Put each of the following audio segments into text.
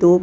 2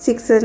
6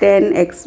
10x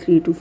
3 to